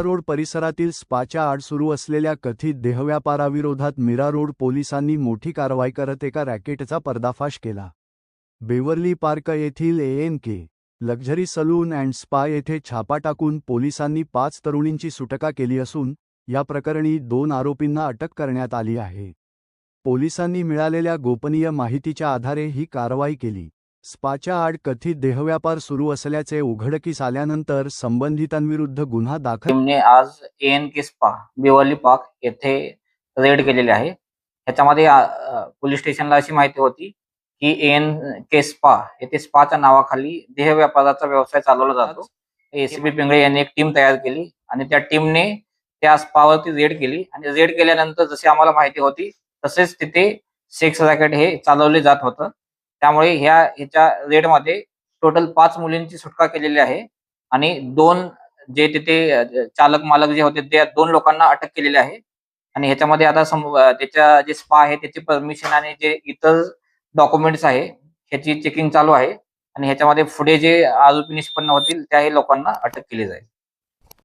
Road परिसरातील स्पाच्या आड सुरू असलेल्या कथित देहव्यापाराविरोधात मीरा रोड पोलिसांनी मोठी कारवाई करत एका रॅकेटचा पर्दाफाश केला। बेवर्ली पार्क येथील ANK luxury salon and spa येथे छापा टाकून पोलिसांनी 5 तरुणींची सुटका केली असून या प्रकरणी 2 आरोपींना अटक करण्यात आली आहे। पोलिसांनी मिळालेल्या गोपनीय माहितीच्या आधारे ही कारवाई केली। स्पाच्या आड कथित देहव्यापार सुरू असल्याचे उघडकीस आल्यानंतर संबंधितांविरुद्ध गुन्हा दाखल टीमने आज ANK स्पा बेवर्ली पार्क येथे रेड केलेले आहे। ह्याच्यामध्ये पोलीस स्टेशनला अशी माहिती होती की ANK स्पा येथे स्पाच्या नावाखाली देह व्यापाराचा व्यवसाय चालवला जातो। ACP पिंगळे यांनी एक टीम तयार केली आणि त्या टीमने त्या स्पावरती रेड केली आणि रेड केल्यानंतर जशी आम्हाला माहिती होती तसेच तिथे सेक्स रॅकेट हे चालवले जात होतं। त्यामुळे ह्याच्या रेडमध्ये टोटल 5 मुलींची सुटका केलेली आहे आणि 2 जे तिथे चालक मालक जे होते त्या 2 लोकांना अटक केलेली आहे। आणि ह्याच्यामध्ये आता त्याच्या जे स्पा आहे त्याची परमिशन आणि जे इतर डॉक्युमेंट्स आहे ह्याची चेकिंग चालू आहे आणि ह्याच्यामध्ये पुढे जे आरोपी निष्पन्न होतील त्याही लोकांना अटक केली जाईल।